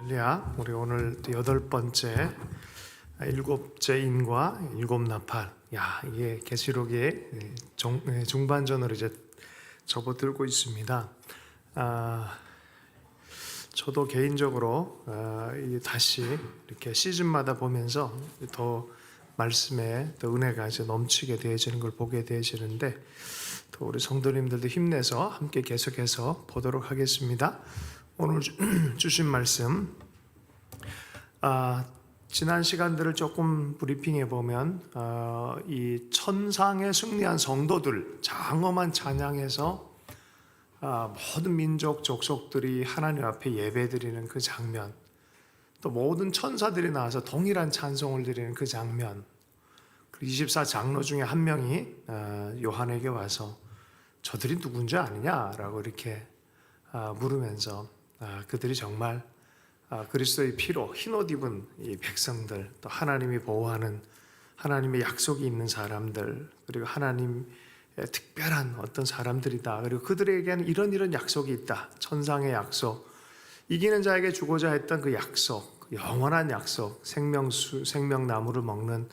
할렐루야. 우리 오늘 또 8번째 일곱째 인과 일곱 나팔. 이게 계시록의 중반전으로 이제 접어들고 있습니다. 저도 개인적으로 다시 이렇게 시즌마다 보면서 더 말씀에 더 은혜가 이제 넘치게 되어지는 걸 보게 되어지는데, 또 우리 성도님들도 힘내서 함께 계속해서 보도록 하겠습니다. 오늘 주신 말씀, 지난 시간들을 조금 브리핑해 보면 이 천상에 승리한 성도들 장엄한 찬양에서 모든 민족 족속들이 하나님 앞에 예배드리는 그 장면, 또 모든 천사들이 나와서 동일한 찬송을 드리는 그 장면, 24장로 중에 한 명이 요한에게 와서 저들이 누군지 아느냐라고 이렇게 물으면서 그들이 정말 그리스도의 피로 흰옷 입은 이 백성들, 또 하나님이 보호하는 하나님의 약속이 있는 사람들, 그리고 하나님의 특별한 어떤 사람들이다. 그리고 그들에게는 이런 약속이 있다. 천상의 약속, 이기는 자에게 주고자 했던 그 약속, 영원한 약속, 생명나무를 먹는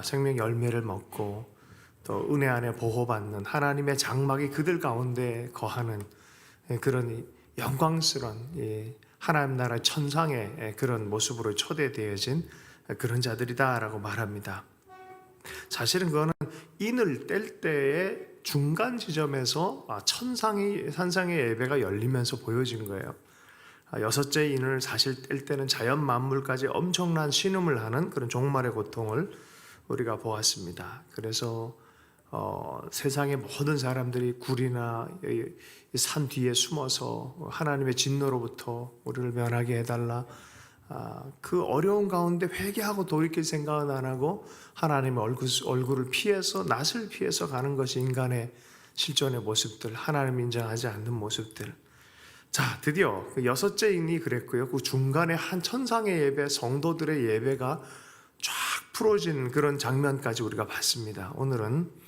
생명 열매를 먹고 또 은혜 안에 보호받는 하나님의 장막이 그들 가운데 거하는 그런 영광스러운 하나님 나라 천상의 그런 모습으로 초대되어진 그런 자들이다라고 말합니다. 사실은 그거는 인을 뗄 때의 중간 지점에서 산상의 예배가 열리면서 보여진 거예요. 여섯째 인을 사실 뗄 때는 자연 만물까지 엄청난 신음을 하는 그런 종말의 고통을 우리가 보았습니다. 그래서 세상의 모든 사람들이 굴이나 산 뒤에 숨어서 하나님의 진노로부터 우리를 면하게 해달라, 그 어려운 가운데 회개하고 돌이킬 생각은 안 하고 하나님의 얼굴을 피해서, 낯을 피해서 가는 것이 인간의 실존의 모습들, 하나님 인정하지 않는 모습들. 자, 드디어 그 여섯째 인이 그랬고요. 그 중간에 한 천상의 예배, 성도들의 예배가 쫙 풀어진 그런 장면까지 우리가 봤습니다. 오늘은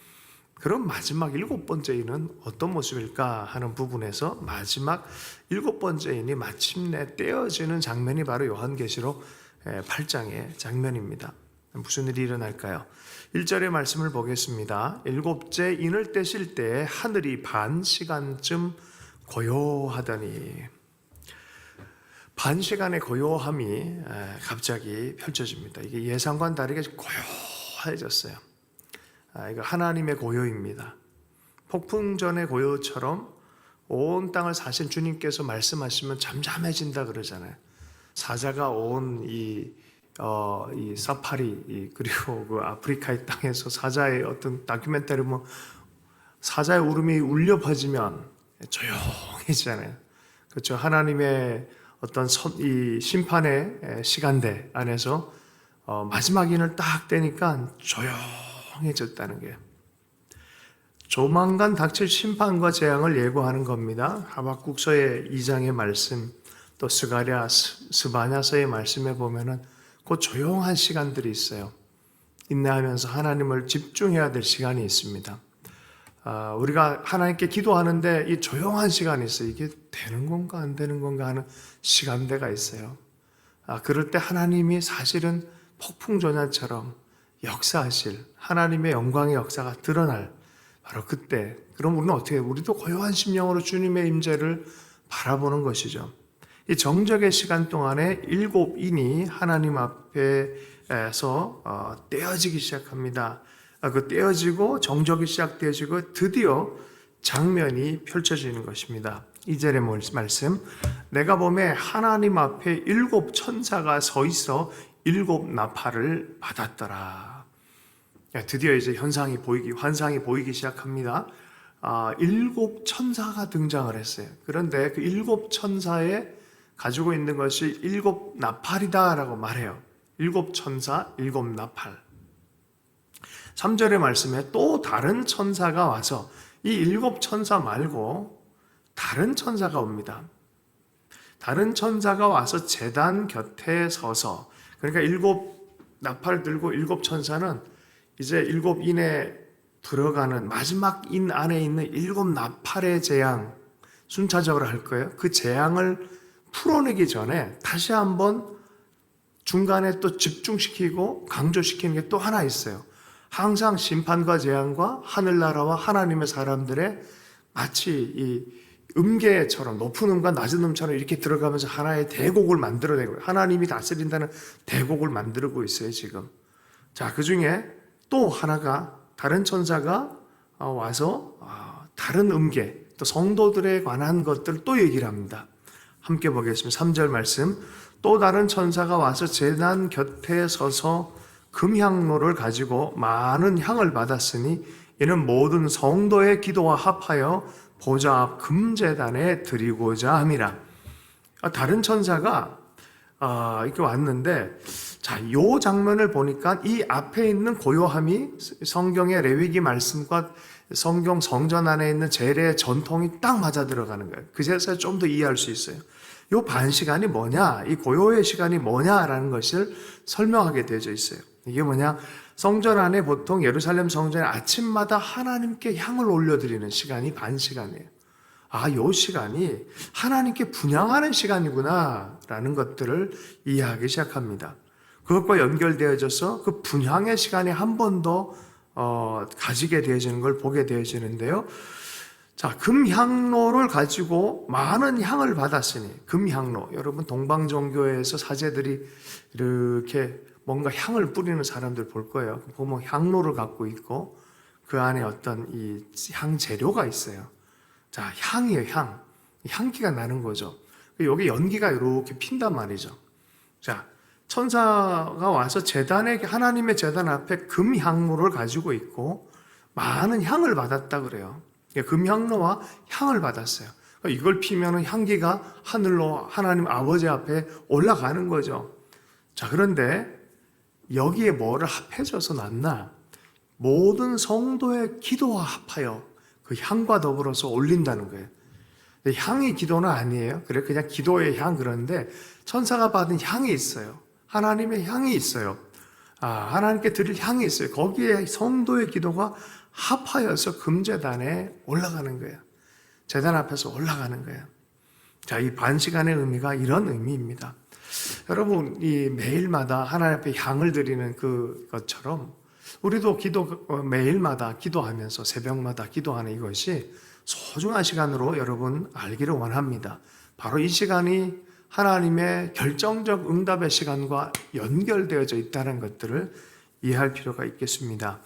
그럼 마지막 7번째 인은 어떤 모습일까 하는 부분에서 마지막 7번째 인이 마침내 떼어지는 장면이 바로 요한계시록 8장의 장면입니다. 무슨 일이 일어날까요? 1절의 말씀을 보겠습니다. 7째 인을 떼실 때 하늘이 반 시간쯤 고요하더니, 반 시간의 고요함이 갑자기 펼쳐집니다. 이게 예상과는 다르게 고요해졌어요. 이거 하나님의 고요입니다. 폭풍전의 고요처럼 온 땅을 사신 주님께서 말씀하시면 잠잠해진다 그러잖아요. 사자가 온 이 사파리, 그리고 그 아프리카의 땅에서 사자의 어떤 다큐멘터리 보면 사자의 울음이 울려 퍼지면 조용해지잖아요. 그렇죠. 하나님의 어떤 이 심판의 시간대 안에서 마지막 인을 딱 떼니까 조용해졌다는 게 조만간 닥칠 심판과 재앙을 예고하는 겁니다. 하박국서의 2장의 말씀, 또 스바냐서의 말씀에 보면은 그 조용한 시간들이 있어요. 인내하면서 하나님을 집중해야 될 시간이 있습니다. 우리가 하나님께 기도하는데 이 조용한 시간이 있어요. 이게 되는 건가 안 되는 건가 하는 시간대가 있어요. 그럴 때 하나님이 사실은 폭풍전야처럼 역사하실 하나님의 영광의 역사가 드러날 바로 그때, 그럼 우리는 어떻게 해요? 우리도 고요한 심령으로 주님의 임재를 바라보는 것이죠. 이 정적의 시간 동안에 7인이 하나님 앞에서 떼어지기 시작합니다. 그 떼어지고 정적이 시작되어지고 드디어 장면이 펼쳐지는 것입니다. 2절의 말씀, 내가 보매 하나님 앞에 7 천사가 서 있어 7 나팔을 받았더라. 드디어 이제 환상이 보이기 시작합니다. 7 천사가 등장을 했어요. 그런데 그 7 천사에 가지고 있는 것이 7 나팔이다라고 말해요. 7 천사, 7 나팔. 3절의 말씀에 또 다른 천사가 와서 이 7 천사 말고 다른 천사가 옵니다. 다른 천사가 와서 제단 곁에 서서, 그러니까 7 나팔을 들고 7 천사는 이제 7 인에 들어가는 마지막 인 안에 있는 7 나팔의 재앙, 순차적으로 할 거예요. 그 재앙을 풀어내기 전에 다시 한번 중간에 또 집중시키고 강조시키는 게 또 하나 있어요. 항상 심판과 재앙과 하늘나라와 하나님의 사람들의 마치 이 음계처럼 높은 음과 낮은 음처럼 이렇게 들어가면서 하나의 대곡을 만들어내고 하나님이 다스린다는 대곡을 만들고 있어요 지금. 자, 그 중에 또 하나가 다른 천사가 와서 다른 음계 또 성도들에 관한 것들을 또 얘기를 합니다. 함께 보겠습니다. 3절 말씀. 또 다른 천사가 와서 제단 곁에 서서 금향로를 가지고 많은 향을 받았으니 이는 모든 성도의 기도와 합하여 보좌 앞 금제단에 드리고자 함이라. 다른 천사가 이렇게 왔는데, 자, 요 장면을 보니까 이 앞에 있는 고요함이 성경의 레위기 말씀과 성경 성전 안에 있는 제례의 전통이 딱 맞아 들어가는 거예요. 그제서야 좀 더 이해할 수 있어요. 요 반 시간이 뭐냐, 이 고요의 시간이 뭐냐라는 것을 설명하게 되어져 있어요. 이게 뭐냐, 성전 안에 보통 예루살렘 성전에 아침마다 하나님께 향을 올려드리는 시간이 반 시간이에요. 요 시간이 하나님께 분향하는 시간이구나 라는 것들을 이해하기 시작합니다. 그것과 연결되어져서 그 분향의 시간이 한 번 더 가지게 되어지는 걸 보게 되어지는데요. 자, 금향로를 가지고 많은 향을 받았으니, 금향로, 여러분 동방종교에서 사제들이 이렇게 뭔가 향을 뿌리는 사람들 볼 거예요. 보면 향로를 갖고 있고 그 안에 어떤 이 향 재료가 있어요. 자, 향이에요, 향. 향기가 나는 거죠. 여기 연기가 이렇게 핀단 말이죠. 자, 천사가 와서 하나님의 제단 앞에 금향로를 가지고 있고 많은 향을 받았다 그래요. 금향로와 향을 받았어요. 이걸 피면은 향기가 하늘로 하나님 아버지 앞에 올라가는 거죠. 자, 그런데 여기에 뭐를 합해져서 났나? 모든 성도의 기도와 합하여 그 향과 더불어서 올린다는 거예요. 향이 기도는 아니에요. 그래, 그냥 기도의 향. 그런데 천사가 받은 향이 있어요. 하나님의 향이 있어요. 하나님께 드릴 향이 있어요. 거기에 성도의 기도가 합하여서 금제단에 올라가는 거예요. 제단 앞에서 올라가는 거예요. 자, 이 반시간의 의미가 이런 의미입니다. 여러분, 이 매일마다 하나님 앞에 향을 드리는 그것처럼 우리도 매일마다 기도하면서 새벽마다 기도하는 이것이 소중한 시간으로 여러분 알기를 원합니다. 바로 이 시간이 하나님의 결정적 응답의 시간과 연결되어져 있다는 것들을 이해할 필요가 있겠습니다.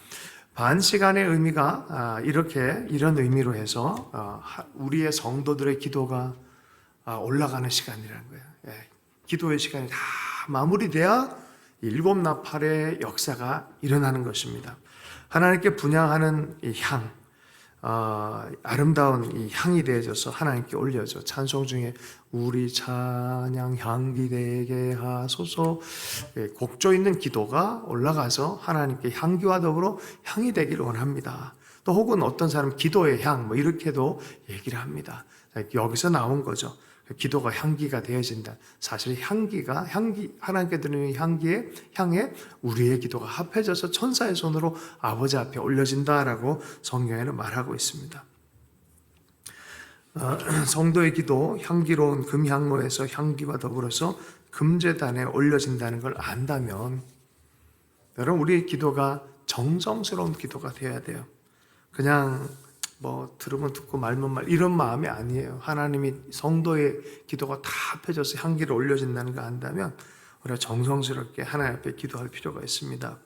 반 시간의 의미가 이런 의미로 해서 우리의 성도들의 기도가 올라가는 시간이라는 거예요. 기도의 시간이 다 마무리돼야 일곱 나팔의 역사가 일어나는 것입니다. 하나님께 분향하는 이 향, 아름다운 이 향이 되어져서 하나님께 올려져. 찬송 중에 우리 찬양 향기 되게 하소서, 곡조 있는 기도가 올라가서 하나님께 향기와 더불어 향이 되기를 원합니다. 또 혹은 어떤 사람 기도의 향 이렇게도 얘기를 합니다. 여기서 나온 거죠. 기도가 향기가 되어진다. 사실 하나님께 드리는 향에 우리의 기도가 합해져서 천사의 손으로 아버지 앞에 올려진다라고 성경에는 말하고 있습니다. 성도의 기도, 향기로운 금향로에서 향기와 더불어서 금제단에 올려진다는 걸 안다면, 여러분, 우리의 기도가 정성스러운 기도가 되어야 돼요. 그냥 들으면 듣고 말면 말 이런 마음이 아니에요. 하나님이 성도의 기도가 다 합해져서 향기를 올려진다는 걸 안다면 우리가 정성스럽게 하나님 앞에 기도할 필요가 있습니다.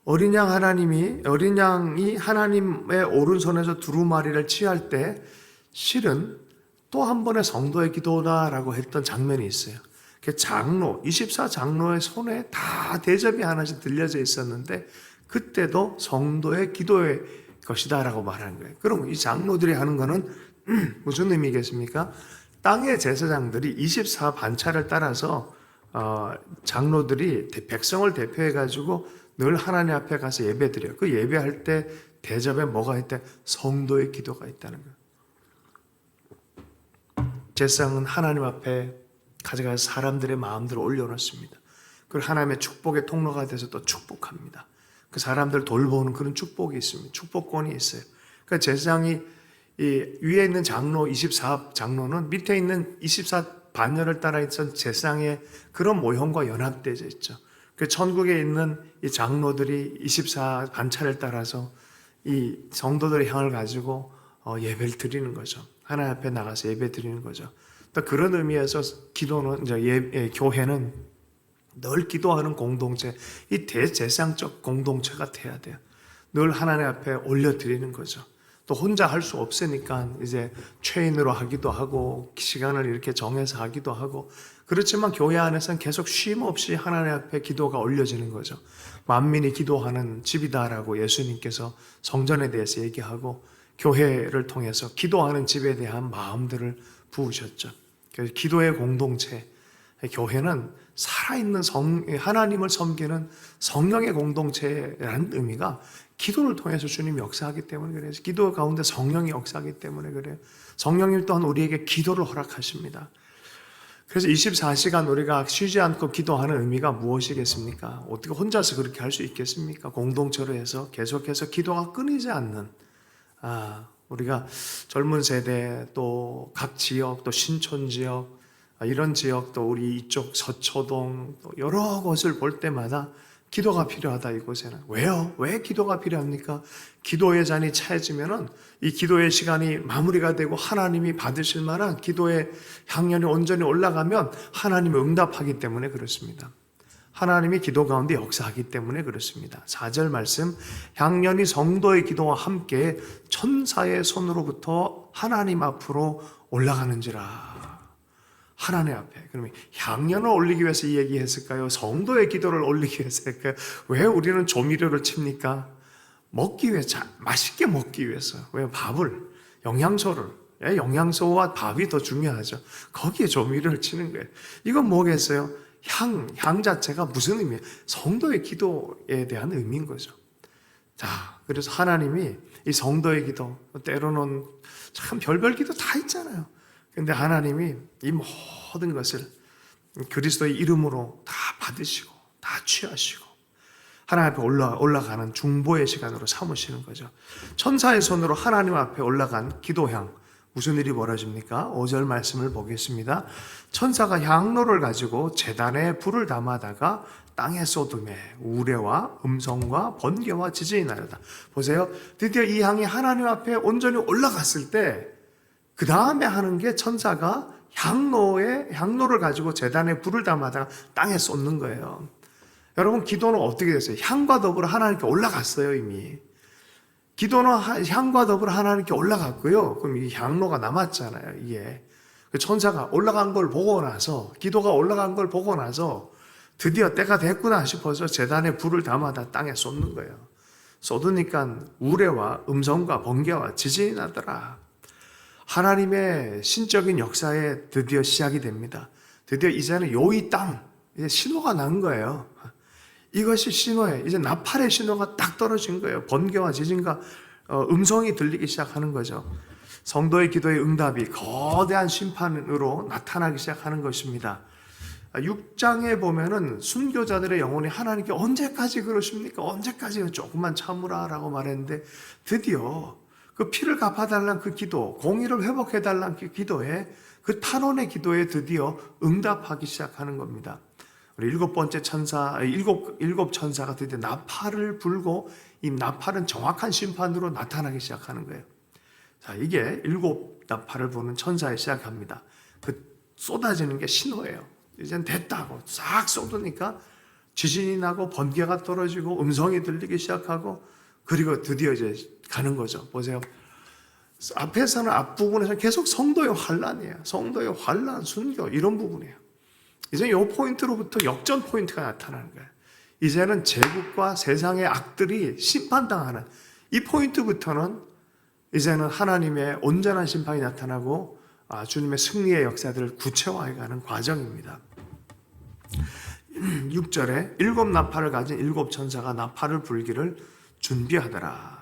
어린 양이 하나님의 오른손에서 두루마리를 취할 때 실은 또 한 번의 성도의 기도다라고 했던 장면이 있어요. 그 장로, 24장로의 손에 다 대접이 하나씩 들려져 있었는데 그때도 성도의 기도의 것이다라고 말하는 거예요. 그럼 이 장로들이 하는 거는 무슨 의미겠습니까? 땅의 제사장들이 24반차를 따라서 장로들이 백성을 대표해가지고 늘 하나님 앞에 가서 예배드려요. 그 예배할 때 대접에 뭐가 있다? 성도의 기도가 있다는 거예요. 제사장은 하나님 앞에 가져가서 사람들의 마음들을 올려놓습니다. 그걸 하나님의 축복의 통로가 돼서 또 축복합니다. 그 사람들 돌보는 그런 축복이 있습니다. 축복권이 있어요. 그러니까 제사장이 이 위에 있는 장로 24 장로는 밑에 있는 24 반열을 따라 있던 제상의 그런 모형과 연합되어 있죠. 그 천국에 있는 이 장로들이 24 반차를 따라서 이 성도들의 향을 가지고 예배를 드리는 거죠. 하나님 앞에 나가서 예배 드리는 거죠. 또 그런 의미에서 기도는 이제 교회는 늘 기도하는 공동체, 이 대제상적 공동체가 돼야 돼요. 늘 하나님 앞에 올려드리는 거죠. 또 혼자 할 수 없으니까 이제 체인으로 하기도 하고 시간을 이렇게 정해서 하기도 하고 그렇지만 교회 안에서는 계속 쉼 없이 하나님 앞에 기도가 올려지는 거죠. 만민이 기도하는 집이다라고 예수님께서 성전에 대해서 얘기하고 교회를 통해서 기도하는 집에 대한 마음들을 부으셨죠. 그래서 기도의 공동체, 교회는 살아있는 하나님을 섬기는 성령의 공동체라는 의미가 기도를 통해서 주님이 역사하기 때문에 그래요. 기도 가운데 성령이 역사하기 때문에 그래요. 성령님 또한 우리에게 기도를 허락하십니다. 그래서 24시간 우리가 쉬지 않고 기도하는 의미가 무엇이겠습니까? 어떻게 혼자서 그렇게 할 수 있겠습니까? 공동체로 해서 계속해서 기도가 끊이지 않는 우리가 젊은 세대 또 각 지역 또 신촌 지역 이런 지역 또 우리 이쪽 서초동 또 여러 곳을 볼 때마다 기도가 필요하다 이곳에는. 왜요? 왜 기도가 필요합니까? 기도의 잔이 차해지면은 이 기도의 시간이 마무리가 되고 하나님이 받으실 만한 기도의 향연이 온전히 올라가면 하나님이 응답하기 때문에 그렇습니다. 하나님이 기도 가운데 역사하기 때문에 그렇습니다. 4절 말씀, 향연이 성도의 기도와 함께 천사의 손으로부터 하나님 앞으로 올라가는지라. 하나님 앞에. 그러면 향연을 올리기 위해서 이 얘기했을까요? 성도의 기도를 올리기 위해서 했을까요? 왜 우리는 조미료를 칩니까? 먹기 위해서, 맛있게 먹기 위해서. 왜 밥을, 영양소를, 영양소와 밥이 더 중요하죠. 거기에 조미료를 치는 거예요. 이건 뭐겠어요? 향 자체가 무슨 의미예요? 성도의 기도에 대한 의미인 거죠. 자, 그래서 하나님이 이 성도의 기도, 때로는 참 별별 기도 다 있잖아요. 근데 하나님이 이 모든 것을 그리스도의 이름으로 다 받으시고 다 취하시고 하나님 앞에 올라가는 중보의 시간으로 삼으시는 거죠. 천사의 손으로 하나님 앞에 올라간 기도향, 무슨 일이 벌어집니까? 5절 말씀을 보겠습니다. 천사가 향로를 가지고 제단에 불을 담아다가 땅에 쏟음에 우레와 음성과 번개와 지진이 나려다. 보세요. 드디어 이 향이 하나님 앞에 온전히 올라갔을 때 그 다음에 하는 게 천사가 향로를 가지고 제단에 불을 담아다가 땅에 쏟는 거예요. 여러분, 기도는 어떻게 됐어요? 향과 더불어 하나님께 올라갔어요, 이미. 기도는 향과 더불어 하나님께 올라갔고요. 그럼 이 향로가 남았잖아요, 이게. 천사가 올라간 걸 보고 나서, 기도가 올라간 걸 보고 나서 드디어 때가 됐구나 싶어서 제단에 불을 담아다 땅에 쏟는 거예요. 쏟으니까 우레와 음성과 번개와 지진이 나더라. 하나님의 신적인 역사에 드디어 시작이 됩니다. 드디어 이제는 이 땅, 이제 신호가 난 거예요. 이것이 신호예요. 이제 나팔의 신호가 딱 떨어진 거예요. 번개와 지진과 음성이 들리기 시작하는 거죠. 성도의 기도의 응답이 거대한 심판으로 나타나기 시작하는 것입니다. 6장에 보면은 순교자들의 영혼이 하나님께 언제까지 그러십니까? 언제까지 조금만 참으라 라고 말했는데 드디어 그 피를 갚아달라는 그 기도, 공의를 회복해달라는 그 기도에, 그 탄원의 기도에 드디어 응답하기 시작하는 겁니다. 우리 일곱 천사가 드디어 나팔을 불고 이 나팔은 정확한 심판으로 나타나기 시작하는 거예요. 자, 이게 일곱 나팔을 부는 천사에 시작합니다. 그 쏟아지는 게 신호예요. 이젠 됐다고 싹 쏟으니까 지진이 나고 번개가 떨어지고 음성이 들리기 시작하고 그리고 드디어 이제 가는 거죠. 보세요. 앞에서는 앞부분에서 계속 성도의 환란이에요. 성도의 환란, 순교 이런 부분이에요. 이제 이 포인트로부터 역전 포인트가 나타나는 거예요. 이제는 제국과 세상의 악들이 심판당하는 이 포인트부터는 이제는 하나님의 온전한 심판이 나타나고 주님의 승리의 역사들을 구체화해가는 과정입니다. 6절에 일곱 나팔을 가진 일곱 천사가 나팔을 불기를 준비하더라.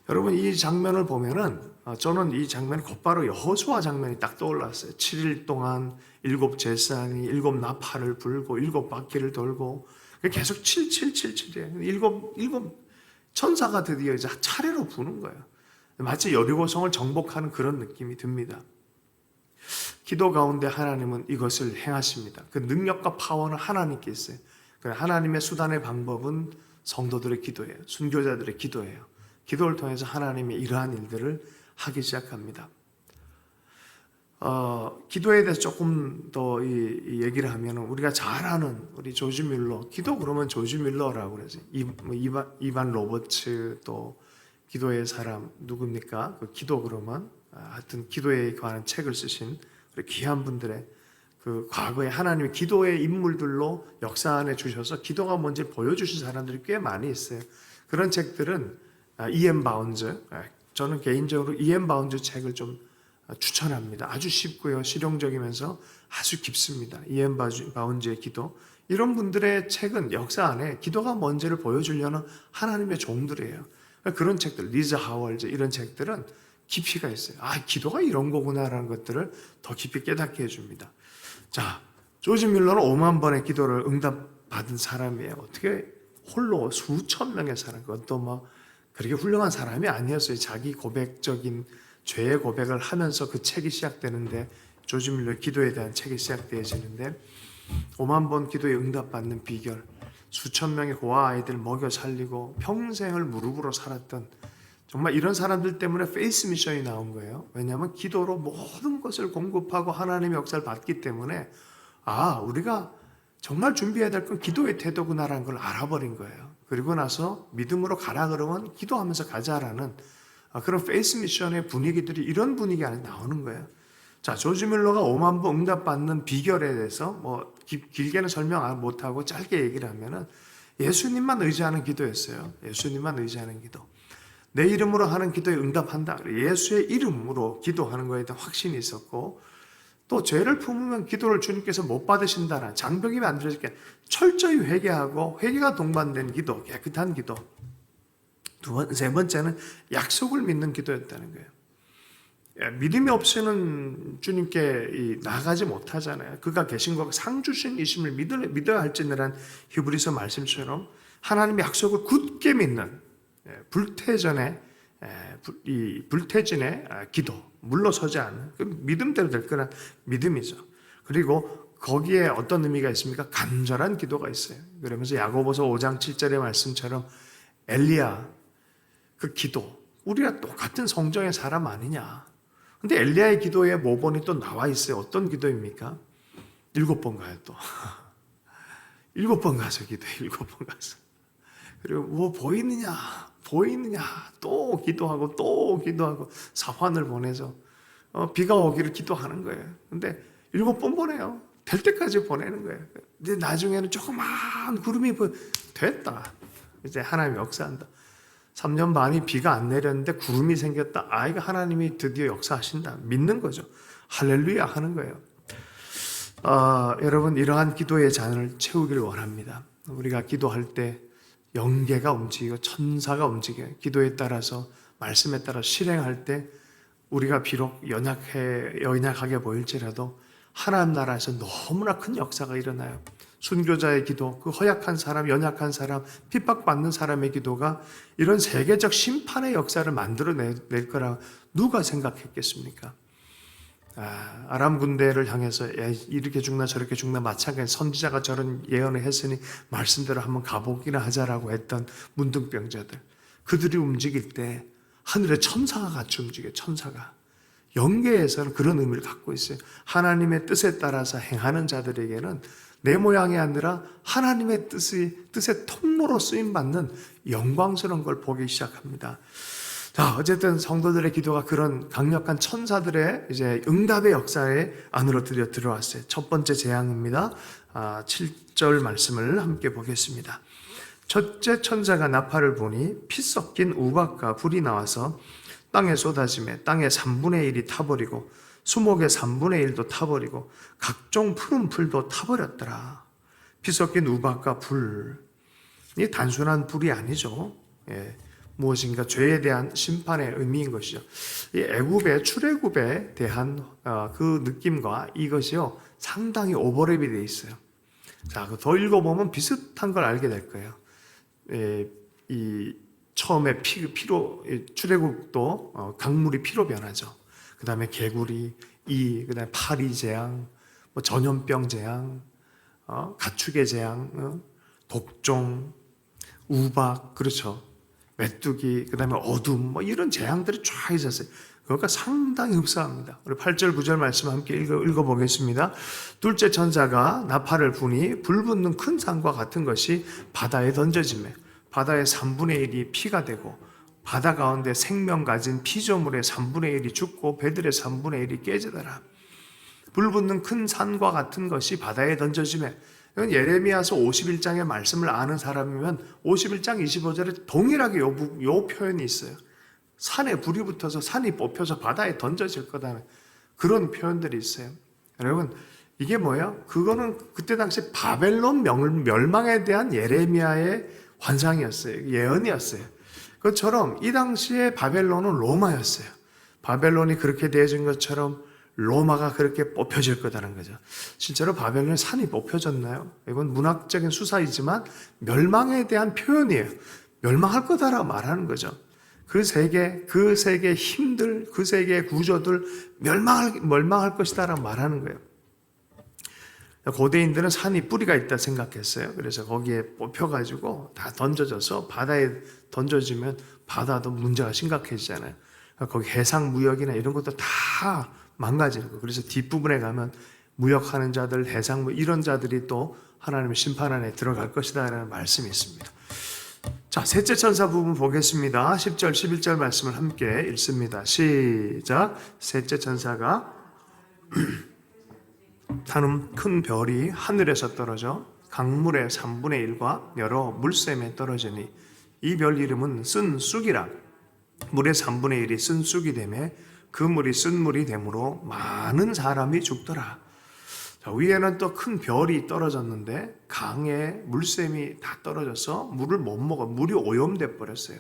여러분, 이 장면을 보면은 저는 이 장면이 곧바로 여호수아 장면이 딱 떠올랐어요. 7일 동안 일곱 제사장이 일곱 나팔을 불고 일곱 바퀴를 돌고 계속 7777이에요. 일곱 천사가 드디어 이제 차례로 부는 거예요. 마치 여리고성을 정복하는 그런 느낌이 듭니다. 기도 가운데 하나님은 이것을 행하십니다. 그 능력과 파워는 하나님께 있어요. 하나님의 수단의 방법은 성도들의 기도예요. 순교자들의 기도예요. 기도를 통해서 하나님이 이러한 일들을 하기 시작합니다. 기도에 대해서 조금 더 이 얘기를 하면 우리가 잘 아는 우리 조지 뮬러, 기도 그러면 조지 뮬러라고 그러지. 이반 로버츠, 또 기도의 사람 누굽니까? 그 기도 그러면 하여튼 기도에 관한 책을 쓰신 우리 귀한 분들의 그 과거에 하나님의 기도의 인물들로 역사 안에 주셔서 기도가 뭔지 보여주신 사람들이 꽤 많이 있어요. 그런 책들은 E.M. 바운즈, 저는 개인적으로 E.M. 바운즈 책을 좀 추천합니다. 아주 쉽고요, 실용적이면서 아주 깊습니다. E.M. 바운즈의 기도. 이런 분들의 책은 역사 안에 기도가 뭔지를 보여주려는 하나님의 종들이에요. 그런 책들, 리즈 하월즈 이런 책들은 깊이가 있어요. 기도가 이런 거구나라는 것들을 더 깊이 깨닫게 해줍니다. 자, 조지 뮬러는 5만 번의 기도를 응답받은 사람이에요. 어떻게 홀로 수천 명의 사람, 그것도 뭐 그렇게 훌륭한 사람이 아니었어요. 자기 고백적인 죄의 고백을 하면서 그 책이 시작되는데, 조지 뮬러 기도에 대한 책이 시작되어지는데 5만 번 기도에 응답받는 비결, 수천 명의 고아 아이들 먹여 살리고 평생을 무릎으로 살았던 정말 이런 사람들 때문에 페이스 미션이 나온 거예요. 왜냐하면 기도로 모든 것을 공급하고 하나님의 역사를 받기 때문에 우리가 정말 준비해야 될 건 기도의 태도구나라는 걸 알아버린 거예요. 그리고 나서 믿음으로 가라 그러면 기도하면서 가자라는 그런 페이스 미션의 분위기들이 이런 분위기 안에 나오는 거예요. 자, 조지 뮬러가 5만 번 응답받는 비결에 대해서 뭐 길게는 설명 못하고 짧게 얘기를 하면은 예수님만 의지하는 기도였어요. 예수님만 의지하는 기도. 내 이름으로 하는 기도에 응답한다. 예수의 이름으로 기도하는 것에 대한 확신이 있었고, 또 죄를 품으면 기도를 주님께서 못 받으신다는 장벽이 만들어지게 철저히 회개하고 회개가 동반된 기도, 깨끗한 기도. 세 번째는 약속을 믿는 기도였다는 거예요. 믿음이 없이는 주님께 나아가지 못하잖아요. 그가 계신 것 상주신이심을 믿어야 할지니란 히브리서 말씀처럼 하나님의 약속을 굳게 믿는 불태진의 기도, 물러서지 않는 그 믿음대로 될 거란 믿음이죠. 그리고 거기에 어떤 의미가 있습니까? 간절한 기도가 있어요. 그러면서 야고보서 5장 7절의 말씀처럼 엘리야 그 기도, 우리가 똑같은 성정의 사람 아니냐. 근데 엘리야의 기도에 모본이 또 나와 있어요. 어떤 기도입니까? 7번 가요 또. 7번 가서 기도해. 7번 가서. 그리고 뭐 보이느냐 또 기도하고 사환을 보내서 비가 오기를 기도하는 거예요. 근데 7번 보내요. 될 때까지 보내는 거예요. 근데 나중에는 조그만 구름이 됐다. 이제 하나님이 역사한다. 3년 반이 비가 안 내렸는데 구름이 생겼다. 이거 하나님이 드디어 역사하신다. 믿는 거죠. 할렐루야 하는 거예요. 여러분, 이러한 기도의 잔을 채우기를 원합니다. 우리가 기도할 때 영계가 움직이고 천사가 움직여요. 기도에 따라서, 말씀에 따라 실행할 때 우리가 비록 연약하게 보일지라도 하나님 나라에서 너무나 큰 역사가 일어나요. 순교자의 기도, 그 허약한 사람, 연약한 사람, 핍박받는 사람의 기도가 이런 세계적 심판의 역사를 만들어낼 거라 누가 생각했겠습니까? 아람 군대를 향해서 이렇게 죽나 저렇게 죽나 마찬가지, 선지자가 저런 예언을 했으니 말씀대로 한번 가보기나 하자라고 했던 문둥병자들, 그들이 움직일 때 하늘의 천사가 같이 움직여요. 천사가. 영계에서는 그런 의미를 갖고 있어요. 하나님의 뜻에 따라서 행하는 자들에게는 내 모양이 아니라 하나님의 뜻의 통로로 쓰임받는 영광스러운 걸 보기 시작합니다. 자, 어쨌든 성도들의 기도가 그런 강력한 천사들의 이제 응답의 역사에 안으로 들어왔어요. 첫 번째 재앙입니다. 7절 말씀을 함께 보겠습니다. 첫째 천사가 나팔을 부니 피 섞인 우박과 불이 나와서 땅에 쏟아지매 땅의 3분의 1이 타버리고 수목의 3분의 1도 타버리고 각종 푸른 풀도 타버렸더라. 피 섞인 우박과 불, 이 단순한 불이 아니죠. 무엇인가 죄에 대한 심판의 의미인 것이죠. 이 애굽의 출애굽에 대한 그 느낌과 이것이요 상당히 오버랩이 되어 있어요. 자, 더 읽어보면 비슷한 걸 알게 될 거예요. 이 처음에 피로 출애굽도 강물이 피로 변하죠. 그 다음에 개구리, 그 다음에 파리 재앙, 뭐 전염병 재앙, 가축의 재앙, 독종, 우박, 그렇죠. 메뚜기, 그 다음에 어둠, 뭐 이런 재앙들이 쫙 있었어요. 그러니까 상당히 흡사합니다. 우리 8절, 9절 말씀 함께 읽어보겠습니다. 둘째 천사가 나팔을 부니 불붙는 큰 산과 같은 것이 바다에 던져지매 바다의 3분의 1이 피가 되고 바다 가운데 생명 가진 피조물의 3분의 1이 죽고 배들의 3분의 1이 깨지더라. 불붙는 큰 산과 같은 것이 바다에 던져지매, 이건 예레미야서 51장의 말씀을 아는 사람이면 51장 25절에 동일하게 요 표현이 있어요. 산에 불이 붙어서 산이 뽑혀서 바다에 던져질 거다는 그런 표현들이 있어요. 여러분, 이게 뭐예요? 그거는 그때 당시 바벨론 멸망에 대한 예레미야의 환상이었어요. 예언이었어요. 그것처럼 이 당시에 바벨론은 로마였어요. 바벨론이 그렇게 되어진 것처럼 로마가 그렇게 뽑혀질 거다는 거죠. 실제로 바벨론의 산이 뽑혀졌나요? 이건 문학적인 수사이지만 멸망에 대한 표현이에요. 멸망할 거다라고 말하는 거죠. 그 세계의 힘들, 그 세계의 구조들 멸망할 것이다라고 말하는 거예요. 고대인들은 산이 뿌리가 있다 생각했어요. 그래서 거기에 뽑혀가지고 다 던져져서 바다에 던져지면 바다도 문제가 심각해지잖아요. 거기 해상 무역이나 이런 것도 다 망가지는 거예요. 그래서 뒷부분에 가면 무역하는 자들, 해상 이런 자들이 또 하나님의 심판 안에 들어갈 것이다 라는 말씀이 있습니다. 자, 셋째 천사 부분 보겠습니다. 10절, 11절 말씀을 함께 읽습니다. 시작. 셋째 천사가 하는 큰 별이 하늘에서 떨어져 강물의 3분의 1과 여러 물샘에 떨어지니 이 별 이름은 쓴 쑥이라. 물의 3분의 1이 쓴 쑥이 되매 그 물이 쓴 물이 되므로 많은 사람이 죽더라. 자, 위에는 또 큰 별이 떨어졌는데 강에 물샘이 다 떨어져서 물을 못 먹어. 물이 오염돼 버렸어요.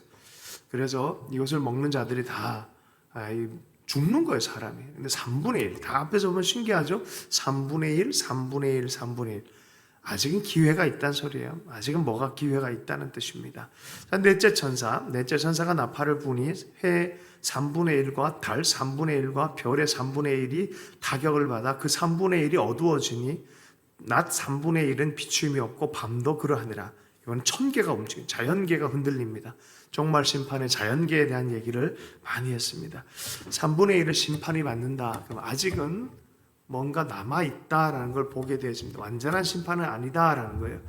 그래서 이것을 먹는 자들이 다 죽는 거예요, 사람이. 근데 3분의 1, 다 앞에서 보면 신기하죠? 3분의 1, 3분의 1, 3분의 1. 아직은 기회가 있다는 소리예요. 아직은 뭐가 기회가 있다는 뜻입니다. 자, 넷째 천사가 나팔을 부니 해 3분의 1과 달 3분의 1과 별의 3분의 1이 타격을 받아 그 3분의 1이 어두워지니 낮 3분의 1은 비추임이 없고 밤도 그러하니라. 이건 천계가 움직여요. 자연계가 흔들립니다. 종말 심판의 자연계에 대한 얘기를 많이 했습니다. 3분의 1을 심판이 받는다. 그럼 아직은 뭔가 남아있다라는 걸 보게 되어집니다. 완전한 심판은 아니다라는 거예요.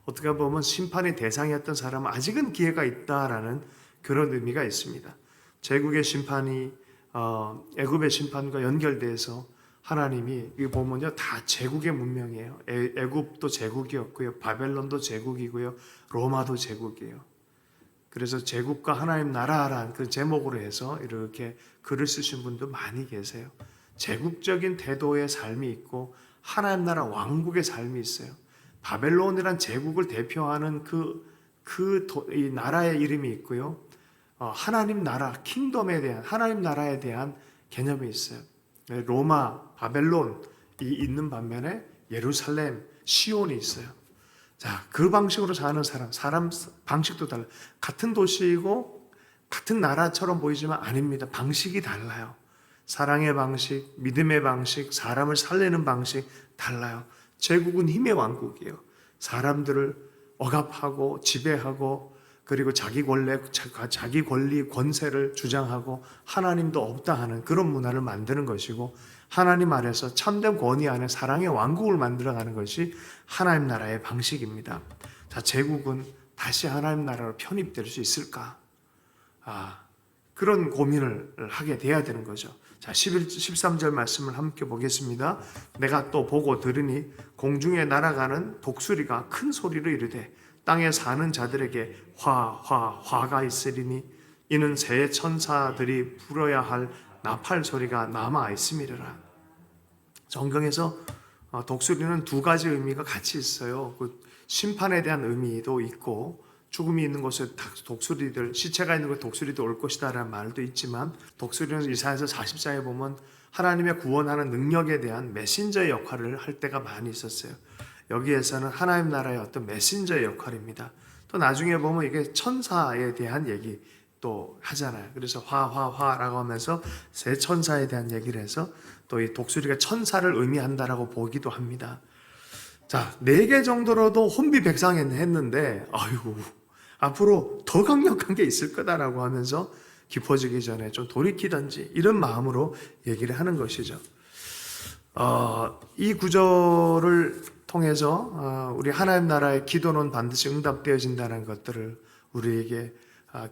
어떻게 보면 심판의 대상이었던 사람은 아직은 기회가 있다라는 그런 의미가 있습니다. 제국의 심판이 애굽의 심판과 연결돼서 하나님이 이거 보면요 다 제국의 문명이에요. 애굽도 제국이었고요, 바벨론도 제국이고요, 로마도 제국이에요. 그래서 제국과 하나님 나라라는 그 제목으로 해서 이렇게 글을 쓰신 분도 많이 계세요. 제국적인 태도의 삶이 있고 하나님 나라 왕국의 삶이 있어요. 바벨론이란 제국을 대표하는 이 나라의 이름이 있고요. 하나님 나라, 킹덤에 대한, 하나님 나라에 대한 개념이 있어요. 로마, 바벨론이 있는 반면에 예루살렘, 시온이 있어요. 자, 그 방식으로 사는 사람 방식도 달라요. 같은 도시이고 같은 나라처럼 보이지만 아닙니다. 방식이 달라요. 사랑의 방식, 믿음의 방식, 사람을 살리는 방식 달라요. 제국은 힘의 왕국이에요. 사람들을 억압하고 지배하고 그리고 자기 권리, 권세를 주장하고 하나님도 없다 하는 그런 문화를 만드는 것이고, 하나님 안에서 참된 권위 안에 사랑의 왕국을 만들어가는 것이 하나님 나라의 방식입니다. 자, 제국은 다시 하나님 나라로 편입될 수 있을까? 그런 고민을 하게 돼야 되는 거죠. 자, 13절 말씀을 함께 보겠습니다. 내가 또 보고 들으니 공중에 날아가는 독수리가 큰 소리로 이르되 땅에 사는 자들에게 화가 있으리니 이는 새 천사들이 불어야 할 나팔 소리가 남아 있음이라. 성경에서 독수리는 두 가지 의미가 같이 있어요. 그 심판에 대한 의미도 있고, 죽음이 있는 곳에 독수리들, 시체가 있는 곳에 독수리도 올 것이다라는 말도 있지만, 독수리는 이사야서 40장에 보면 하나님의 구원하는 능력에 대한 메신저의 역할을 할 때가 많이 있었어요. 여기에서는 하나님 나라의 어떤 메신저의 역할입니다. 또 나중에 보면 이게 천사에 대한 얘기 또 하잖아요. 그래서 화라고 하면서 새 천사에 대한 얘기를 해서 또 이 독수리가 천사를 의미한다라고 보기도 합니다. 자, 4개 정도로도 혼비백산했는데 아이고 앞으로 더 강력한 게 있을 거다라고 하면서 깊어지기 전에 좀 돌이키든지 이런 마음으로 얘기를 하는 것이죠. 이 구절을 통해서 우리 하나님 나라의 기도는 반드시 응답되어진다는 것들을 우리에게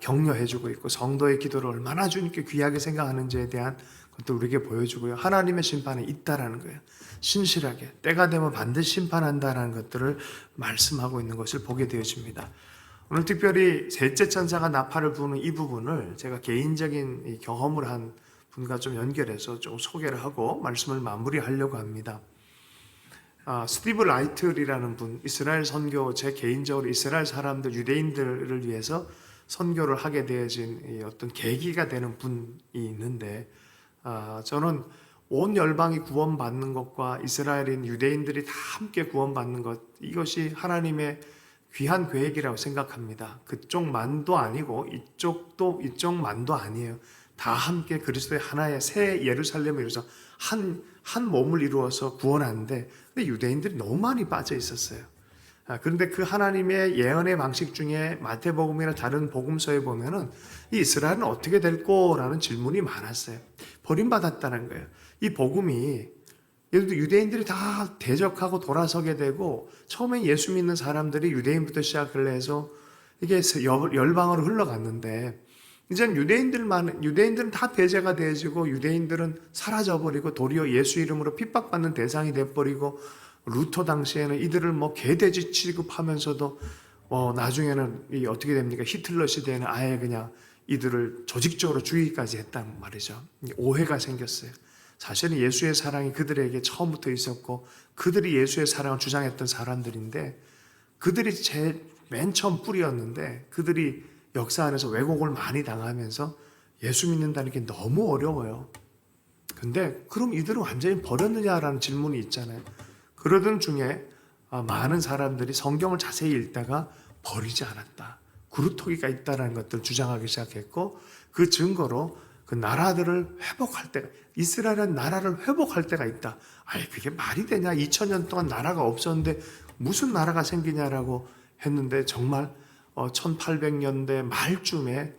격려해주고 있고, 성도의 기도를 얼마나 주님께 귀하게 생각하는지에 대한 것도 우리에게 보여주고요. 하나님의 심판이 있다라는 거예요. 신실하게 때가 되면 반드시 심판한다라는 것들을 말씀하고 있는 것을 보게 되어집니다. 오늘 특별히 셋째 천사가 나팔을 부는 이 부분을 제가 개인적인 경험을 한 분과 좀 연결해서 좀 소개를 하고 말씀을 마무리하려고 합니다. 스티브 라이틀이라는 분, 이스라엘 선교, 제 개인적으로 이스라엘 사람들, 유대인들을 위해서 선교를 하게 되어진 어떤 계기가 되는 분이 있는데, 저는 온 열방이 구원받는 것과 이스라엘인 유대인들이 다 함께 구원받는 것, 이것이 하나님의 귀한 계획이라고 생각합니다. 그쪽만도 아니고 이쪽만도 아니에요. 다 함께 그리스도의 하나의 새 예루살렘을 이루어서 한 몸을 이루어서 구원하는데, 근데 유대인들이 너무 많이 빠져 있었어요. 그런데 그 하나님의 예언의 방식 중에 마태복음이나 다른 복음서에 보면은 이 이스라엘은 어떻게 될 거라는 질문이 많았어요. 버림받았다는 거예요. 이 복음이 예를 들어 유대인들이 다 대적하고 돌아서게 되고, 처음에 예수 믿는 사람들이 유대인부터 시작을 해서 이게 열방으로 흘러갔는데, 이제는 유대인들은 다 배제가 되어지고 유대인들은 사라져버리고 도리어 예수 이름으로 핍박받는 대상이 돼버리고, 루터 당시에는 이들을 개돼지 취급하면서도 나중에는 어떻게 됩니까? 히틀러 시대에는 아예 그냥 이들을 조직적으로 죽이기까지 했단 말이죠. 오해가 생겼어요. 사실은 예수의 사랑이 그들에게 처음부터 있었고, 그들이 예수의 사랑을 주장했던 사람들인데, 그들이 맨 처음 뿌리였는데, 그들이 역사 안에서 왜곡을 많이 당하면서 예수 믿는다는 게 너무 어려워요. 근데 그럼 이들은 완전히 버렸느냐라는 질문이 있잖아요. 그러던 중에 많은 사람들이 성경을 자세히 읽다가 버리지 않았다, 구루토기가 있다는 것들을 주장하기 시작했고, 그 증거로 그 나라들을 회복할 때가, 이스라엘은 나라를 회복할 때가 있다. 아니 그게 말이 되냐? 2000년 동안 나라가 없었는데 무슨 나라가 생기냐라고 했는데, 정말 1800년대 말쯤에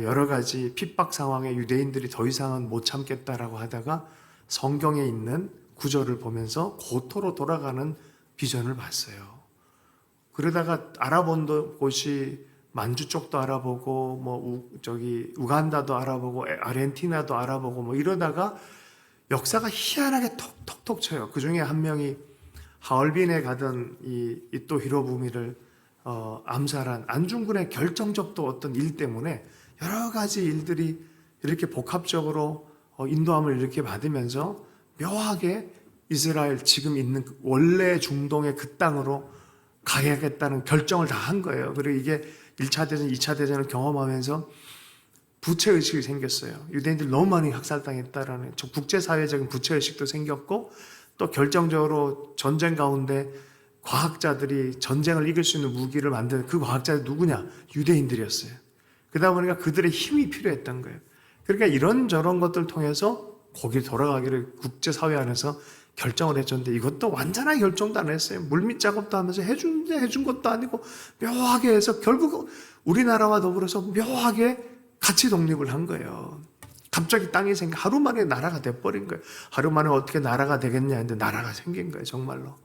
여러 가지 핍박 상황에 유대인들이 더 이상은 못 참겠다라고 하다가 성경에 있는 구절을 보면서 고토로 돌아가는 비전을 봤어요. 그러다가 알아본 곳이 만주 쪽도 알아보고 우간다도 알아보고 아르헨티나도 알아보고 이러다가 역사가 희한하게 톡톡톡 쳐요. 그 중에 한 명이 하얼빈에 가던 이 이토 히로부미를 암살한 안중근의 결정적 또 어떤 일 때문에 여러 가지 일들이 이렇게 복합적으로 인도함을 이렇게 받으면서 묘하게 이스라엘 지금 있는 원래 중동의 그 땅으로 가야겠다는 결정을 다 한 거예요. 그리고 이게 1차 대전, 2차 대전을 경험하면서 부채의식이 생겼어요. 유대인들이 너무 많이 학살당했다라는 국제사회적인 부채의식도 생겼고, 또 결정적으로 전쟁 가운데 과학자들이 전쟁을 이길 수 있는 무기를 만드는 그 과학자들이 누구냐? 유대인들이었어요. 그러다 보니까 그들의 힘이 필요했던 거예요. 그러니까 이런저런 것들을 통해서 거기 돌아가기를 국제사회 안에서 결정을 해줬는데, 이것도 완전한 결정도 안 했어요. 물밑 작업도 하면서 해준 것도 아니고 묘하게 해서 결국 우리나라와 더불어서 묘하게 같이 독립을 한 거예요. 갑자기 땅이 하루 만에 나라가 돼버린 거예요. 하루 만에 어떻게 나라가 되겠냐 했는데 나라가 생긴 거예요, 정말로.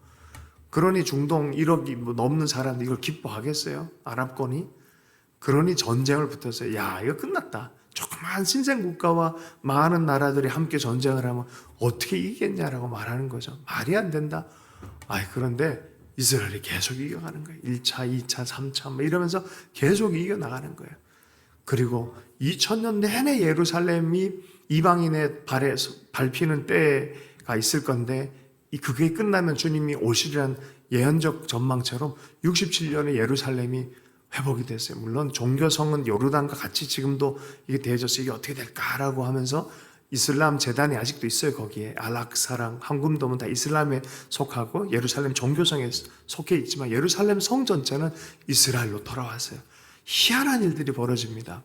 그러니 중동 1억이 넘는 사람들이 이걸 기뻐하겠어요? 아랍권이? 그러니 전쟁을 붙었어요. 야, 이거 끝났다. 조그만 신생 국가와 많은 나라들이 함께 전쟁을 하면 어떻게 이기겠냐라고 말하는 거죠. 말이 안 된다. 그런데 이스라엘이 계속 이겨가는 거예요. 1차, 2차, 3차 이러면서 계속 이겨나가는 거예요. 그리고 2000년 내내 예루살렘이 이방인의 발에 밟히는 때가 있을 건데, 그게 끝나면 주님이 오시리란 예언적 전망처럼 67년에 예루살렘이 회복이 됐어요. 물론 종교성은 요르단과 같이 지금도 이게 되어져서 이게 어떻게 될까라고 하면서 이슬람 재단이 아직도 있어요. 거기에 알락사랑, 황금돔은 다 이슬람에 속하고 예루살렘 종교성에 속해 있지만 예루살렘 성 전체는 이스라엘로 돌아왔어요. 희한한 일들이 벌어집니다.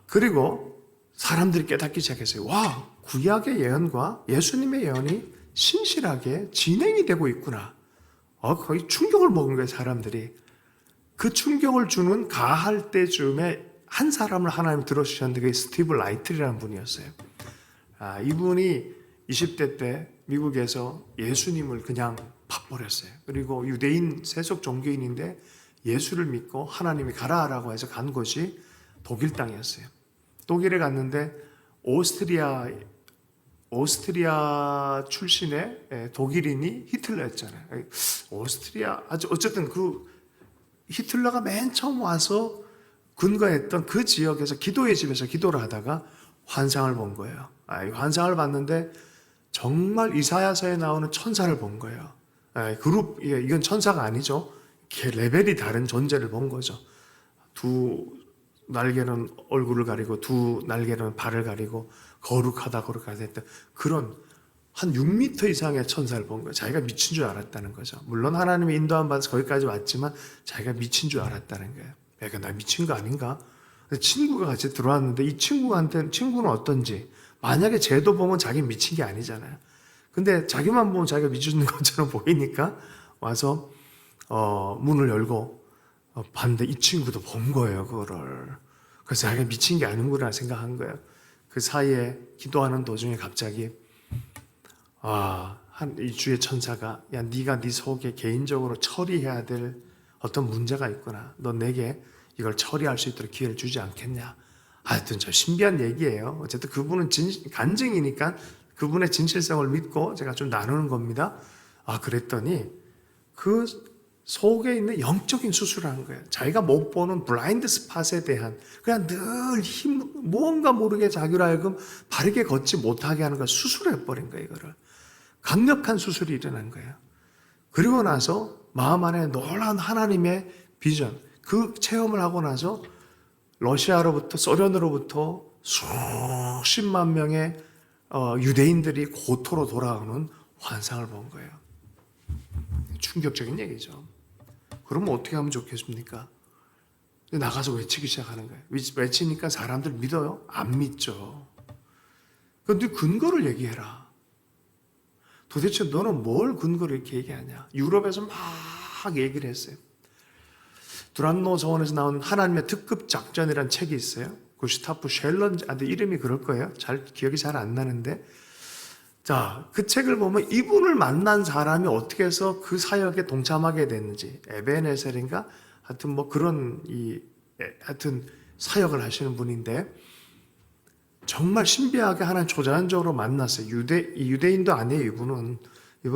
그리고 사람들이 깨닫기 시작했어요. 와, 구약의 예언과 예수님의 예언이 신실하게 진행이 되고 있구나. 거의 충격을 먹은 거예요, 사람들이. 그 충격을 주는 가할 때쯤에 한 사람을 하나님 들어주셨는데 그게 스티브 라이틀이라는 분이었어요. 이분이 20대 때 미국에서 예수님을 그냥 봐버렸어요. 그리고 유대인 세속 종교인인데 예수를 믿고 하나님이 가라라고 해서 간 곳이 독일 땅이었어요. 독일에 갔는데 오스트리아 출신의 독일인이 히틀러였잖아요. 어쨌든 그 히틀러가 맨 처음 와서 근거했던 그 지역에서 기도의 집에서 기도를 하다가 환상을 본 거예요. 환상을 봤는데 정말 이사야서에 나오는 천사를 본 거예요. 이건 천사가 아니죠. 레벨이 다른 존재를 본 거죠. 두 날개는 얼굴을 가리고 두 날개는 발을 가리고 거룩하다 했던 그런 한 6m 이상의 천사를 본 거예요. 자기가 미친 줄 알았다는 거죠. 물론 하나님의 인도함 받아서 거기까지 왔지만 자기가 미친 줄 알았다는 거예요. 내가 나 미친 거 아닌가? 친구가 같이 들어왔는데 이 친구는 어떤지 만약에 쟤도 보면 자기 미친 게 아니잖아요. 근데 자기만 보면 자기가 미친 것처럼 보이니까 와서 문을 열고 봤는데 이 친구도 본 거예요, 그거를. 그래서 자기가 미친 게 아닌구나 생각한 거예요. 그 사이에 기도하는 도중에 갑자기 이 주의 천사가 야, 네가 네 속에 개인적으로 처리해야 될 어떤 문제가 있구나. 너 내게 이걸 처리할 수 있도록 기회를 주지 않겠냐. 하여튼 저 신비한 얘기예요. 어쨌든 그분은 간증이니까 그분의 진실성을 믿고 제가 좀 나누는 겁니다. 그랬더니 그 속에 있는 영적인 수술을 한 거예요. 자기가 못 보는 블라인드 스팟에 대한 그냥 늘 무언가 모르게 자기로 하여금 바르게 걷지 못하게 하는 걸 수술해버린 거예요. 이거를. 강력한 수술이 일어난 거예요. 그리고 나서 마음 안에 놀라운 하나님의 비전, 그 체험을 하고 나서 러시아로부터 소련으로부터 수십만 명의 유대인들이 고토로 돌아오는 환상을 본 거예요. 충격적인 얘기죠. 그러면 어떻게 하면 좋겠습니까? 나가서 외치기 시작하는 거예요. 외치니까 사람들 믿어요? 안 믿죠. 그런데 근거를 얘기해라. 도대체 너는 뭘 근거로 이렇게 얘기하냐? 유럽에서 막 얘기를 했어요. 두란노 서원에서 나온 하나님의 특급 작전이라는 책이 있어요. 구스타프 쉘런 이름이 그럴 거예요. 기억이 잘 안 나는데 자, 그 책을 보면 이분을 만난 사람이 어떻게 해서 그 사역에 동참하게 됐는지 에베네셀인가 하여튼 하여튼 사역을 하시는 분인데 정말 신비하게 하나님 초자연적으로 만났어요. 유대인도 아니에요. 이분은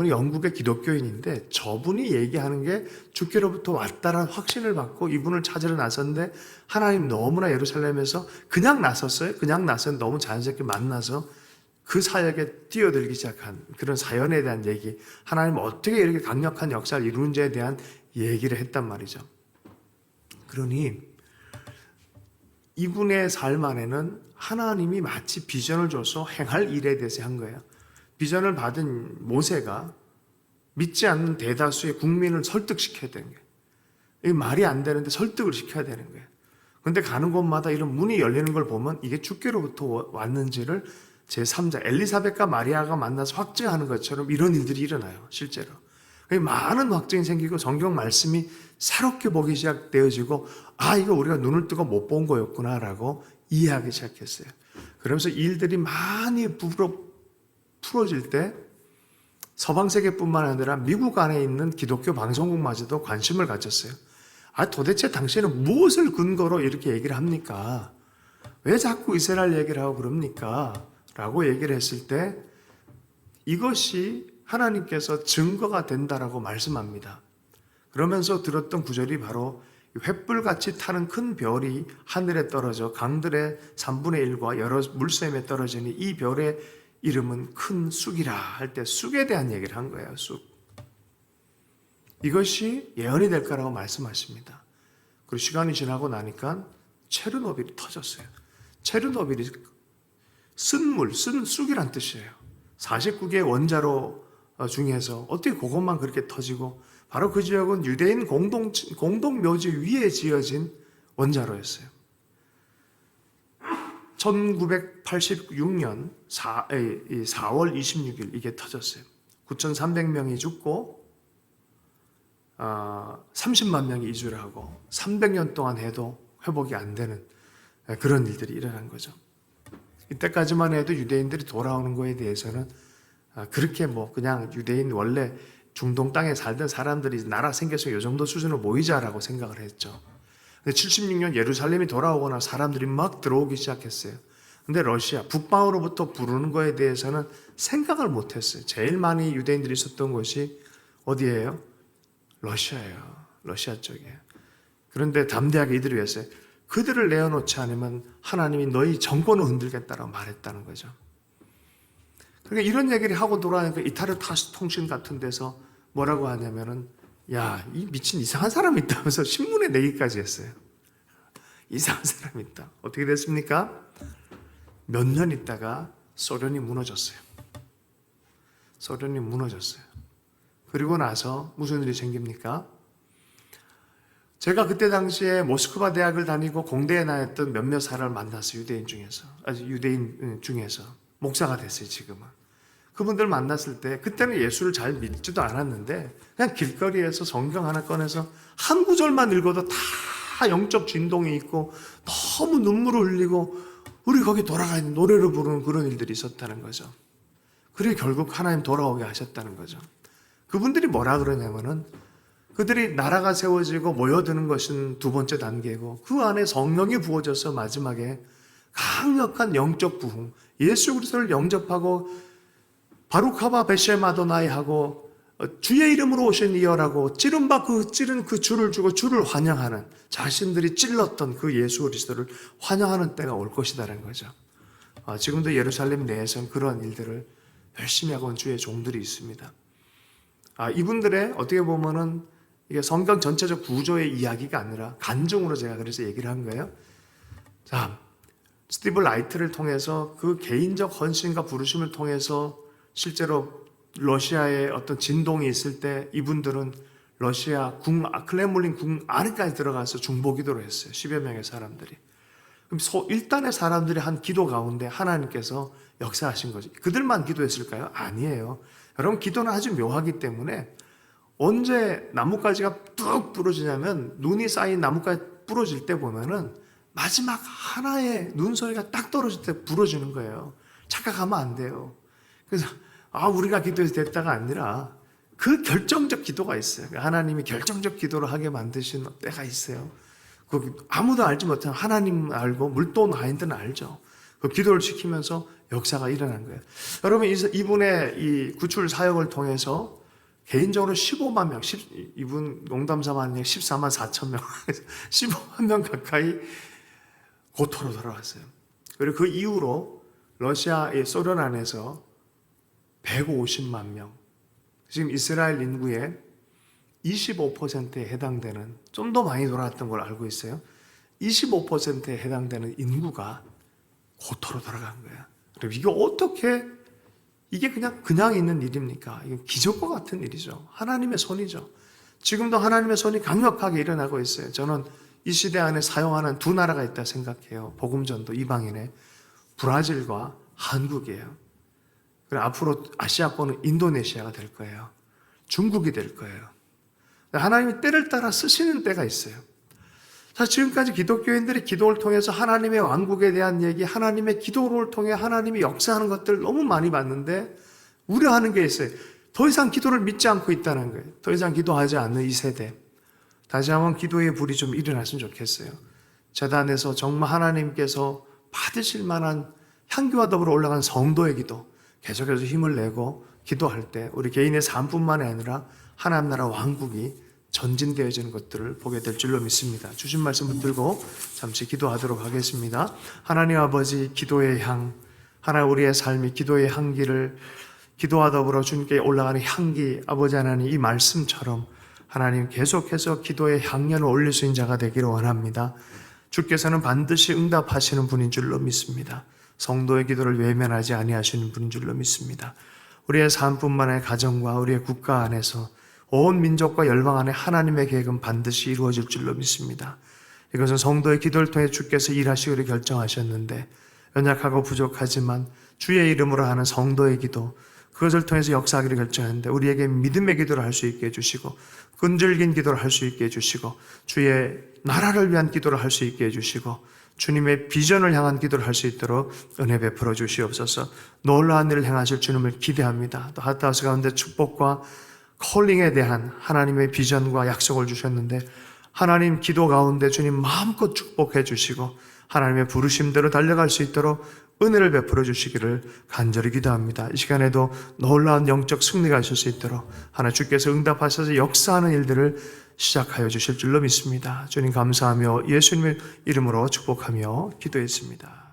영국의 기독교인인데 저분이 얘기하는 게 주께로부터 왔다라는 확신을 받고 이분을 찾으러 나섰는데 하나님 너무나 예루살렘에서 그냥 나섰어요. 그냥 나서 너무 자연스럽게 만나서 그 사역에 뛰어들기 시작한 그런 사연에 대한 얘기, 하나님 어떻게 이렇게 강력한 역사를 이루는지에 대한 얘기를 했단 말이죠. 그러니 이분의 삶 안에는 하나님이 마치 비전을 줘서 행할 일에 대해서 한 거예요. 비전을 받은 모세가 믿지 않는 대다수의 국민을 설득시켜야 되는 거예요. 이게 말이 안 되는데 설득을 시켜야 되는 거예요. 그런데 가는 곳마다 이런 문이 열리는 걸 보면 이게 주께로부터 왔는지를 제3자 엘리사벳과 마리아가 만나서 확증하는 것처럼 이런 일들이 일어나요. 실제로. 많은 확증이 생기고 성경 말씀이 새롭게 보기 시작되어지고 이거 우리가 눈을 뜨고 못 본 거였구나 라고 이해하기 시작했어요. 그러면서 일들이 많이 풀어질 때 서방 세계뿐만 아니라 미국 안에 있는 기독교 방송국마저도 관심을 가졌어요. 도대체 당신은 무엇을 근거로 이렇게 얘기를 합니까? 왜 자꾸 이스라엘 얘기를 하고 그럽니까? 라고 얘기를 했을 때 이것이 하나님께서 증거가 된다라고 말씀합니다. 그러면서 들었던 구절이 바로 횃불같이 타는 큰 별이 하늘에 떨어져 강들의 3분의 1과 여러 물샘에 떨어지니 이 별의 이름은 큰 쑥이라 할 때 쑥에 대한 얘기를 한 거예요. 쑥. 이것이 예언이 될 거라고 말씀하십니다. 그리고 시간이 지나고 나니까 체르노빌이 터졌어요. 체르노빌이 쓴 쑥이란 뜻이에요. 49개의 원자로 중에서 어떻게 그것만 그렇게 터지고, 바로 그 지역은 유대인 공동묘지 위에 지어진 원자로였어요. 1986년 4월 26일 이게 터졌어요. 9,300명이 죽고 30만 명이 이주를 하고 300년 동안 해도 회복이 안 되는 그런 일들이 일어난 거죠. 이때까지만 해도 유대인들이 돌아오는 거에 대해서는 그렇게 그냥 유대인 원래 중동 땅에 살던 사람들이 나라 생겨서 이 정도 수준으로 모이자라고 생각을 했죠. 근데 76년 예루살렘이 돌아오거나 사람들이 막 들어오기 시작했어요. 근데 러시아 북방으로부터 부르는 거에 대해서는 생각을 못했어요. 제일 많이 유대인들이 있었던 곳이 어디예요? 러시아예요. 러시아 쪽이에요. 그런데 담대하게 이들이 했어요. 그들을 내어놓지 않으면 하나님이 너희 정권을 흔들겠다라고 말했다는 거죠. 그러니까 이런 얘기를 하고 돌아오니까 이타르 타스 통신 같은 데서 뭐라고 하냐면은, 야, 이 미친 이상한 사람이 있다면서 신문에 내기까지 했어요. 이상한 사람이 있다. 어떻게 됐습니까? 몇 년 있다가 소련이 무너졌어요. 소련이 무너졌어요. 그리고 나서 무슨 일이 생깁니까? 제가 그때 당시에 모스크바 대학을 다니고 공대에 나왔던 몇몇 사람을 만났어요. 유대인 중에서 목사가 됐어요. 지금은. 그분들 만났을 때 그때는 예수를 잘 믿지도 않았는데 그냥 길거리에서 성경 하나 꺼내서 한 구절만 읽어도 다 영적 진동이 있고 너무 눈물을 흘리고 우리 거기 돌아가 있는 노래를 부르는 그런 일들이 있었다는 거죠. 그리고 결국 하나님 돌아오게 하셨다는 거죠. 그분들이 뭐라 그러냐면은, 그들이 나라가 세워지고 모여드는 것은 두 번째 단계고, 그 안에 성령이 부어져서 마지막에 강력한 영적 부흥, 예수 그리스도를 영접하고 바루카바 베셈 아도나이 하고 주의 이름으로 오신 이여라고 찌른 그 줄을 주고 주를 환영하는, 자신들이 찔렀던 그 예수 그리스도를 환영하는 때가 올 것이다라는 거죠. 지금도 예루살렘 내에서는 그런 일들을 열심히 하고 있는 주의 종들이 있습니다. 이분들의 어떻게 보면은 이게 성경 전체적 구조의 이야기가 아니라 간증으로 제가 그래서 얘기를 한 거예요. 자, 스티브 라이트를 통해서 그 개인적 헌신과 부르심을 통해서 실제로 러시아에 어떤 진동이 있을 때 이분들은 러시아 크렘린 궁 안에까지 들어가서 중보기도를 했어요. 10여 명의 사람들이. 그럼 일단의 사람들이 한 기도 가운데 하나님께서 역사하신 거죠. 그들만 기도했을까요? 아니에요. 여러분, 기도는 아주 묘하기 때문에 언제 나뭇가지가 뚝 부러지냐면, 눈이 쌓인 나뭇가지 부러질 때 보면은 마지막 하나의 눈소리가 딱 떨어질 때 부러지는 거예요. 착각하면 안 돼요. 그래서 우리가 기도해서 됐다가 아니라 그 결정적 기도가 있어요. 하나님이 결정적 기도를 하게 만드신 때가 있어요. 아무도 알지 못하면 하나님 알고 물돈 하인들은 알죠. 그 기도를 지키면서 역사가 일어난 거예요. 여러분, 이분의 이 구출 사역을 통해서 개인적으로 15만 명, 이분 농담삼아 14만 4천 명, 15만 명 가까이 고토로 돌아왔어요. 그리고 그 이후로 러시아의 소련 안에서 150만 명, 지금 이스라엘 인구의 25%에 해당되는, 좀 더 많이 돌아왔던 걸 알고 있어요. 25%에 해당되는 인구가 고토로 돌아간 거야. 그럼 이게 어떻게, 이게 그냥 있는 일입니까? 이게 기적과 같은 일이죠. 하나님의 손이죠. 지금도 하나님의 손이 강력하게 일어나고 있어요. 저는 이 시대 안에 사용하는 두 나라가 있다 생각해요. 복음전도 이방인의 브라질과 한국이에요. 그리고 앞으로 아시아권은 인도네시아가 될 거예요. 중국이 될 거예요. 하나님이 때를 따라 쓰시는 때가 있어요. 사실 지금까지 기독교인들이 기도를 통해서 하나님의 왕국에 대한 얘기, 하나님의 기도를 통해 하나님이 역사하는 것들 너무 많이 봤는데 우려하는 게 있어요. 더 이상 기도를 믿지 않고 있다는 거예요. 더 이상 기도하지 않는 이 세대. 다시 한번 기도의 불이 좀 일어났으면 좋겠어요. 제단에서 정말 하나님께서 받으실 만한 향기와 더불어 올라간 성도의 기도, 계속해서 힘을 내고 기도할 때 우리 개인의 삶뿐만이 아니라 하나님 나라 왕국이 전진되어지는 것들을 보게 될 줄로 믿습니다. 주신 말씀 붙들고 잠시 기도하도록 하겠습니다. 하나님 아버지, 기도의 향, 하나님 우리의 삶이 기도의 향기를, 기도와 더불어 주님께 올라가는 향기, 아버지 하나님 이 말씀처럼 하나님 계속해서 기도의 향연을 올릴 수 있는 자가 되기를 원합니다. 주께서는 반드시 응답하시는 분인 줄로 믿습니다. 성도의 기도를 외면하지 아니하시는 분인 줄로 믿습니다. 우리의 삶뿐만 아니라 가정과 우리의 국가 안에서 온 민족과 열방 안에 하나님의 계획은 반드시 이루어질 줄로 믿습니다. 이것은 성도의 기도를 통해 주께서 일하시기를 결정하셨는데 연약하고 부족하지만 주의 이름으로 하는 성도의 기도, 그것을 통해서 역사하기를 결정했는데 우리에게 믿음의 기도를 할 수 있게 해주시고 끈질긴 기도를 할 수 있게 해주시고 주의 나라를 위한 기도를 할 수 있게 해주시고 주님의 비전을 향한 기도를 할 수 있도록 은혜 베풀어 주시옵소서. 놀라운 일을 행하실 주님을 기대합니다. 또 핫하우스 가운데 축복과 콜링에 대한 하나님의 비전과 약속을 주셨는데 하나님 기도 가운데 주님 마음껏 축복해 주시고 하나님의 부르심대로 달려갈 수 있도록 은혜를 베풀어 주시기를 간절히 기도합니다. 이 시간에도 놀라운 영적 승리가 있을 수 있도록 하나님 주께서 응답하셔서 역사하는 일들을 시작하여 주실 줄로 믿습니다. 주님 감사하며 예수님의 이름으로 축복하며 기도했습니다.